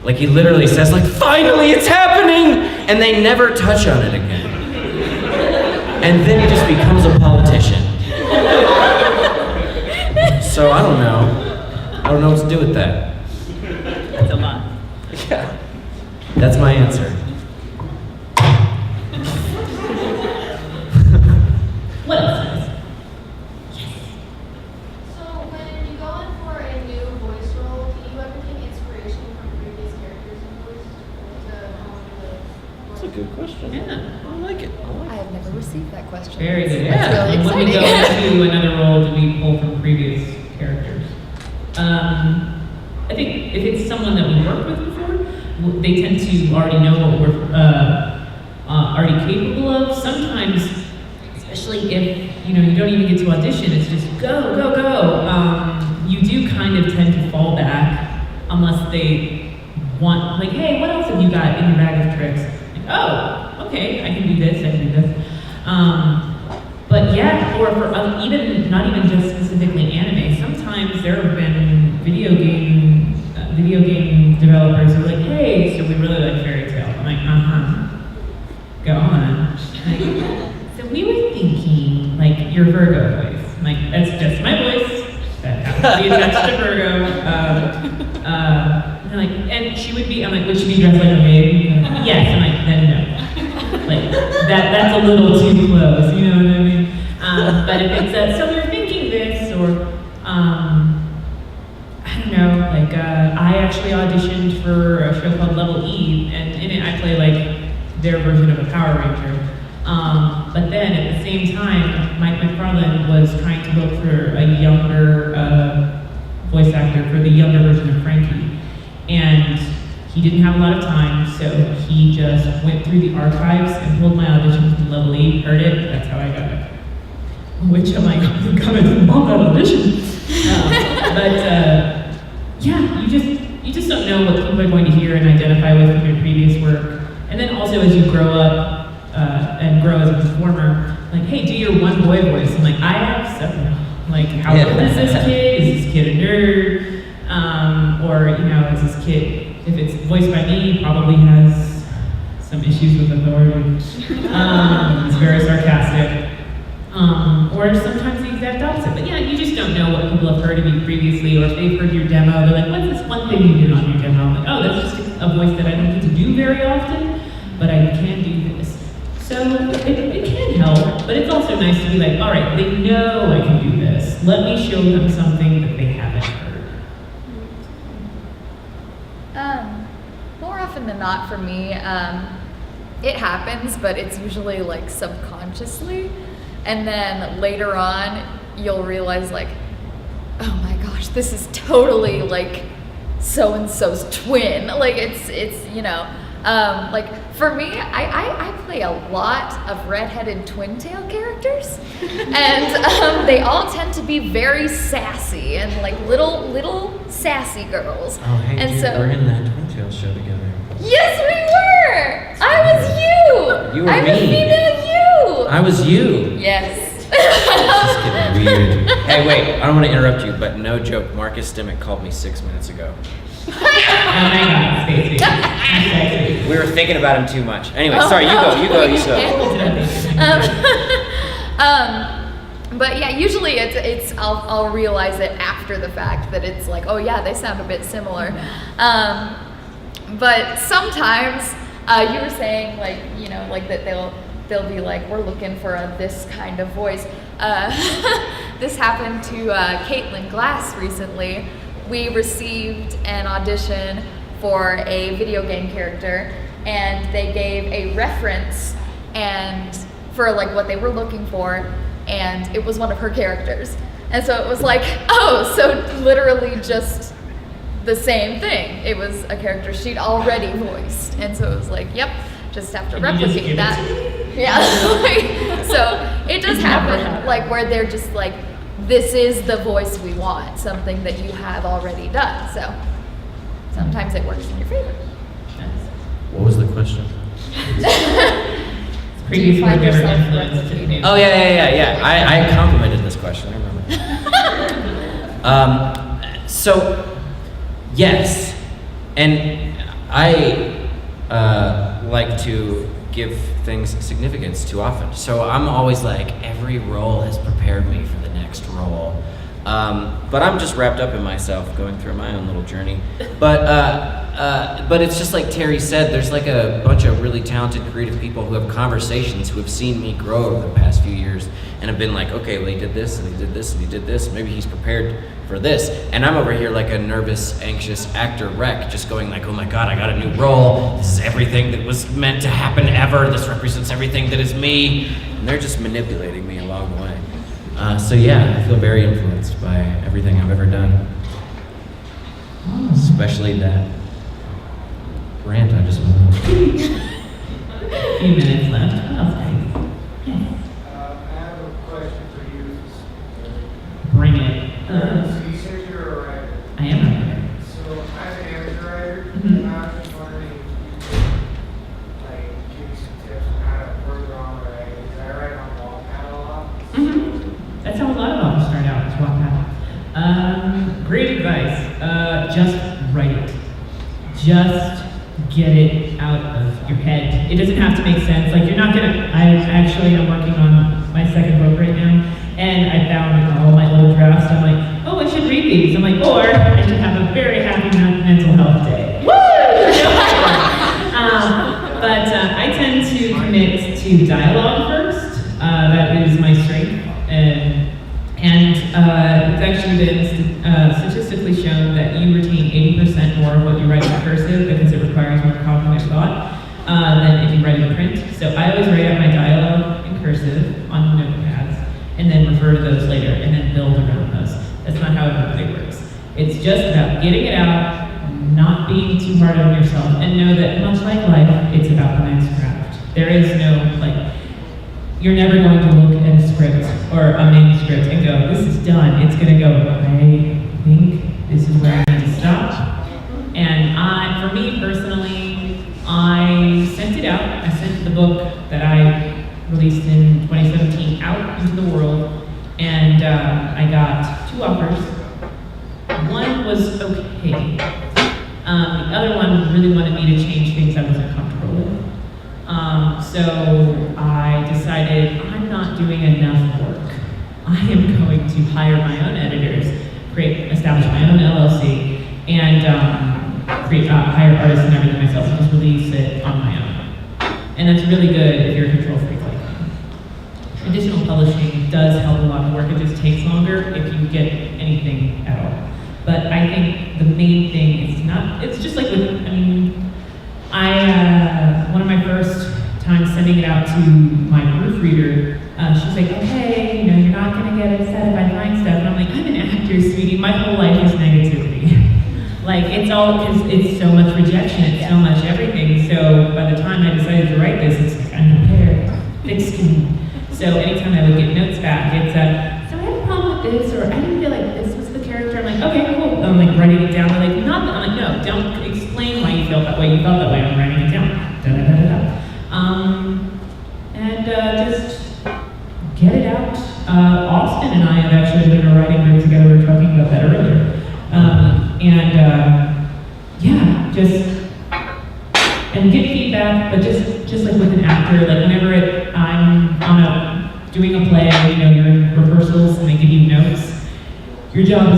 Like he literally says like, finally it's happening! And they never touch on it again. And then he just becomes a politician. So I don't know. I don't know what to do with that. That's a lot. Yeah. That's my answer. What else? So when you go in for a new voice role, do you ever take inspiration from previous characters in voice to hone the voice? That's a good question. Yeah. I like it. I have never received that question. Very good. That's really When we go exciting. into another role, do we pull from previous characters? I think if it's someone that we worked with before, they tend to already know what we're already capable of. Sometimes, especially if you don't even get to audition, it's just go, go, go. You do kind of tend to fall back unless they want, like, hey, what else have you got in your bag of tricks? Like, oh, okay, I can do this, I can do this. But yeah, or for not even just specifically anime, sometimes there have been video game developers who are like, hey, so we really like Fairy Tail. I'm like, go on. Like, so we were thinking, like, your Virgo voice. I'm like, that's just my voice. That happens to be attached to Virgo. And they're like, and she would be, I'm like, would she be dressed like a maid? And they're like, yes. I'm like, then no. Like, that's a little too close, you know what I mean? But if it's so we were thinking this, or, I don't know, like, I actually auditioned for a show called Level E, and in it I play, like, their version of a Power Ranger. But then at the same time, Mike McFarlane was trying to look for a younger voice actor for the younger version of Frankie. And he didn't have a lot of time, so he just went through the archives and pulled my audition from Level E, heard it, that's how I got it. Which I'm like, oh God, I didn't want that audition. Yeah, you just don't know what people are going to hear and identify with from your previous work. And then also as you grow up and grow as a performer, like, hey, do your one boy voice. I'm like, I have several. Like, how old is this kid? Is this kid a nerd? Or, is this kid, if it's voiced by me, probably has some issues with authority. It's very sarcastic. Or sometimes the exact opposite. But yeah, you just don't know what people have heard of you previously, or if they've heard your demo, they're like, what's this one thing you did on your demo? I'm like, oh, that's just a voice that I don't get to do very often, but I can do this. So it can help, but it's also nice to be like, all right, they know I can do this. Let me show them something that they haven't heard. More often than not for me, it happens, but it's usually like subconsciously. And then later on, you'll realize like, oh my gosh, this is totally like so-and-so's twin. Like it's like for me, I play a lot of redheaded twin tail characters. And they all tend to be very sassy and like little sassy girls. Oh, hey, and dude, so, we're in that Twin Tail show together. yes, we were! I was you! You were I me. was female you! I was you. Yes. This is getting weird. Hey, wait, I don't want to interrupt you, but no joke, Marcus Dimmick called me 6 minutes ago. Oh my God, Stacey. We were thinking about him too much. Anyway, Oh, sorry, no. you go. Um, But yeah, usually it's I'll realize it after the fact that it's like, oh yeah, they sound a bit similar. But sometimes you were saying like, you know, like that they'll be like, we're looking for this kind of voice. This happened to Caitlin Glass recently. We received an audition for a video game character, and they gave a reference and for like what they were looking for, and it was one of her characters. And so it was like, oh, so literally just the same thing. It was a character she'd already voiced. And so it was like, yep, just have to Can you just replicate give it that. to Yeah. So it does It's never happen, happened. like where they're just like, this is the voice we want, something that you have already done. So sometimes it works in your favor. What was the question? Previous Do you work find ever yourself influenced replicating? you? Oh yeah. I complimented this question. I remember. So yes, and I like to give things significance too often. So I'm always like, every role has prepared me for the next role. But I'm just wrapped up in myself, going through my own little journey. But it's just like Terri said, there's like a bunch of really talented, creative people who have conversations, who have seen me grow over the past few years, and have been like, okay, well, he did this, and he did this, and he did this, maybe he's prepared for this. And I'm over here like a nervous, anxious actor wreck, just going like, oh my God, I got a new role. This is everything that was meant to happen ever. This represents everything that is me. And they're just manipulating me along the way. So yeah, I feel very influenced by everything I've ever done. Especially that rant I just went on. A few minutes left. What else, guys? Yes. I have a question for you. Bring it. So you said you're a writer. I am a writer. So I'm an amateur writer, Mhm. and I was just wondering if you could like give me some tips on how to further on writing. Because I write on Wattpad a lot. That's how a lot of authors start out, is Wattpad. Great advice. Just write it. Just get it out of your head. It doesn't have to make sense. Like, you're not gonna, I'm working on my second book right now, and I found all my old drafts. I'm like, oh, I should read these. I'm like, or I should have a very happy mental health day. Woo! But I tend to commit to dialogue first. That is my strength. And it's actually been statistically shown that you retain 80% more of what you write in cursive because it requires more cognitive thought than if you write in print. So I always write out my dialogue in cursive on notepads and then refer to those later and then build around those. That's not how everything works. It's just about getting it out, not being too hard on yourself, and know that much like life, it's about the next draft. There is no, you're never going to look at a script or a manuscript and go, this is done. It's going to go, I think this is where I need to stop. And for me personally, I sent it out. I sent the book that I released in 2017 out into the world, and I got 2 offers. One was okay. The other one really wanted me to change things I wasn't comfortable with. So I decided I'm not doing enough work. I am going to hire my own editors, establish my own LLC, and hire artists and everything myself, and just release it on my own. And that's really good if you're a control freak like me. Traditional publishing does help a lot of work. It just takes longer if you get anything at all. But I think the main thing is it's just like with, one of my first times sending it out to my proofreader, she's like, okay, you're not gonna get upset if I find stuff. And I'm like, I'm an actor, sweetie. My whole life is negativity. It's all because it's so much rejection, it's so much everything. So by the time I decided to write this, it's like, I'm prepared, thick skin. So anytime I would get notes back, it's so I had a problem with this, or I didn't feel like this was the character. I'm like, okay, cool. I'm writing it down. They're like, not that. I'm like, no, don't explain why you felt that way. You felt that way. I'm writing it down. Just get it out. Austin and I have actually been in a writing group together. We were talking about that earlier. And get feedback, but just like with an actor, whenever I'm on a doing a play, you're in rehearsals and they give you notes. Your job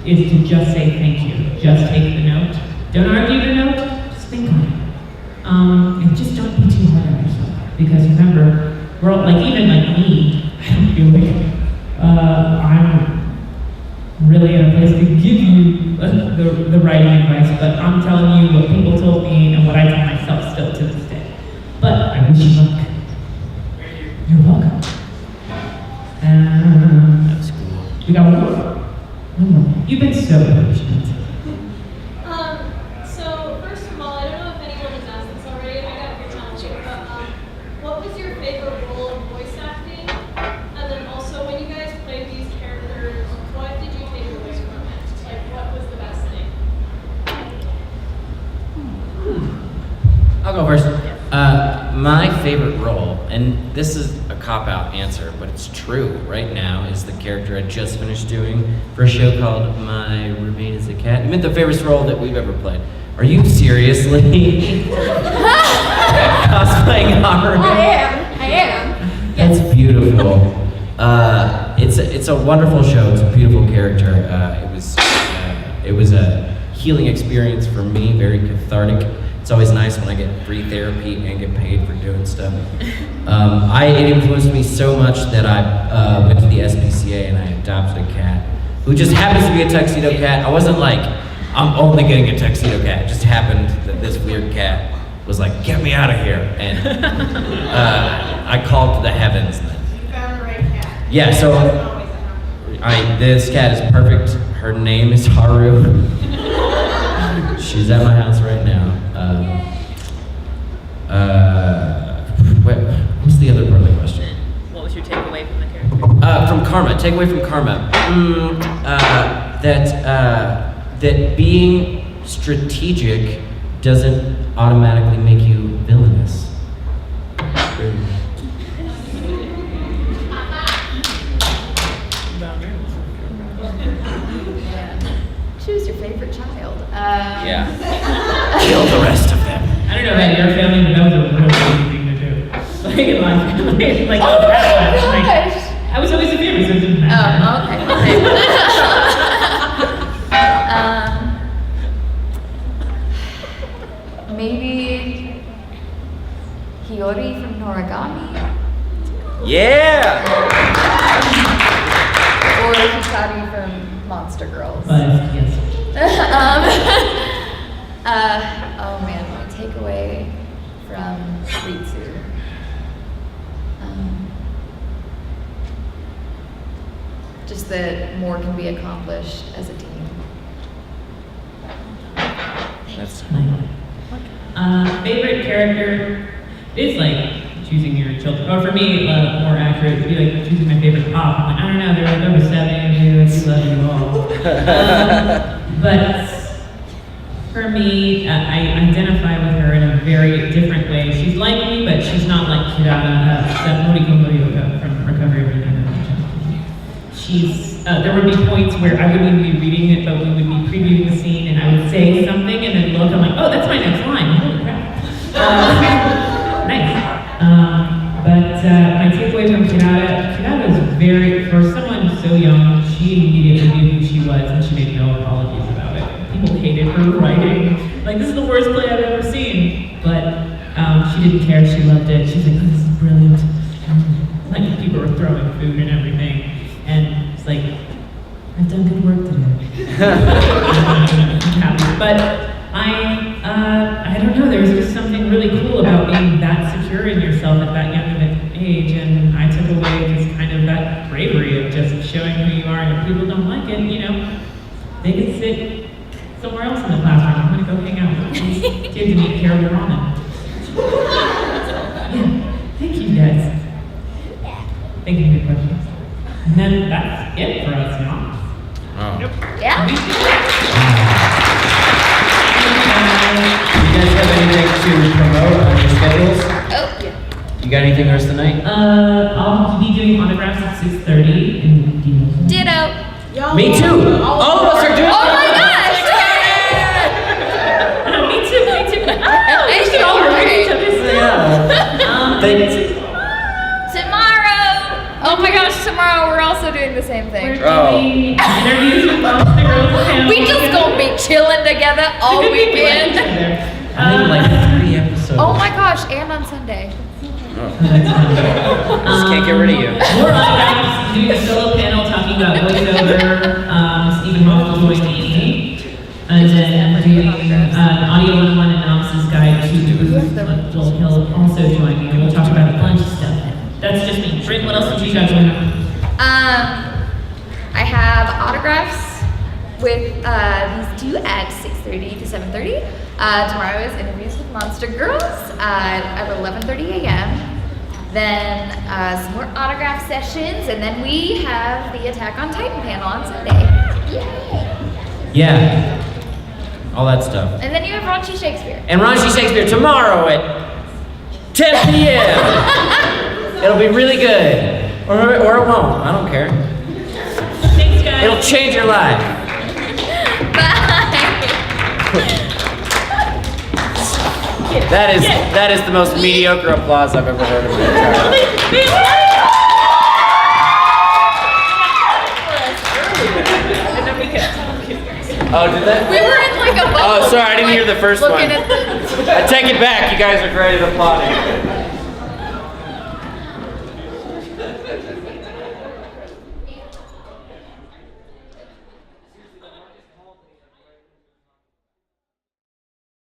is to just say thank you. Just take the note. Don't argue the note, just think on it. And just don't be too hard on yourself. Because remember, we're all, even me, I don't feel like I'm really in a place to give you the writing advice, but I'm telling you what people told me and what I tell myself still to this day. But I wish you luck. You're welcome. That's cool. We got one more. You've been so patient. So first of all, I don't know if anyone has asked this already. I got your challenge, but what was your favorite role in voice acting? And then also, when you guys played these characters, what did you take away from it? Like, what was the best thing? I'll go first. My favorite role, and this is a cop-out answer, but it's true right now, is the character I just finished doing for a show called My Roommate is a Cat. You meant the favorite role that we've ever played. Are you seriously cosplaying Haru? I am. That's beautiful. It's a wonderful show. It's a beautiful character. It was a healing experience for me, very cathartic. It's always nice when I get free therapy and get paid for doing stuff. It influenced me so much that I went to the SPCA and I adopted a cat who just happens to be a tuxedo cat. I wasn't like, I'm only getting a tuxedo cat. It just happened that this weird cat was like, get me out of here. And I called to the heavens. You found the right cat. Yeah, so this cat is perfect. Her name is Haru. She's at my house right now. What's the other part of the question? What was your takeaway from the character? From Karma. Takeaway from Karma. That being strategic doesn't automatically make you villainous. Choose your favorite child. Yeah. Kill the rest of them. I don't know about your family, but that was a real easy thing to do. Like in my family, like Oh my like, gosh. I was always a family, so it didn't matter. Oh, okay. Maybe Hiyori from Noragami, Yeah! or Hikari from Monster Girls. But yes. Oh man, my takeaway from Ritsu. Just that more can be accomplished as a team. That's Favorite character is like choosing your children. Or for me, more accurate would be like choosing my favorite pop. I'm like, I don't know, they're like over 7, maybe I do love you all. But for me, I identify with her in a very different way. She's like me, but she's not like Kirara, that Moriko Morioka from Recovery Arena. There would be points where I wouldn't even be reading it, but we would be previewing the scene, and I would say something, and then look, I'm like, oh, that's my next line. Holy crap. Nice. But my takeaway from Kirara was very, for someone so young, she immediately knew who she was, and she made no apologies about it. People hated her writing. Like, this is the worst play I've ever seen. But she didn't care. She loved it. She's like, oh, this is brilliant. Like, people were throwing food and everything. And it's like, I've done good work today. I'm happy. But I don't know, there's just something really cool about being that secure in yourself at that young of an age. And I took away just kind of that bravery of just showing who you are. And if people don't like it, they can sit somewhere else in the classroom. I'm gonna go hang out with these kids and eat terrible ramen. Yeah, thank you guys. Thank you for your questions. And then that's it for us now. Oh. Yeah? You guys have anything to promote on your schedules? Oh, yeah. You got anything else tonight? I'll be doing autographs at 6:30 in Tindle. Ditto. Me too. All of us are doing. Oh my gosh! Me too. Oh, we should all remind each other. Yeah. Tomorrow. tomorrow we're also doing the same We're thing. doing interviews with Monster Girls panel. We just gonna be chilling together all weekend. I think like 3 episodes. Oh my gosh, and on Sunday. Just can't get rid of you. More autographs, doing a solo panel talking about voiceover. Stephen Hawking will join me. And then doing an audio 101 analysis guide to Joel Hill also join me. We'll talk about a bunch of stuff. That's just me. Bryn, what else did you guys want to know? I have autographs with these two at 6:30 to 7:30. Tomorrow is interviews with Monster Girls at 11:30 a.m. Then some more autograph sessions, and then we have the Attack on Titan panel on Sunday. Yay! Yeah. All that stuff. And then you have Raunchy Shakespeare. And Raunchy Shakespeare tomorrow at 10 p.m. It'll be really good. Or it won't. I don't care. Thanks, guys. It'll change your life. Bye! That is the most mediocre applause I've ever heard in my entire life. Oh, did that? We were in like a bubble. Oh, sorry, I didn't hear the first looking one. At the I take it back. You guys are great at applauding.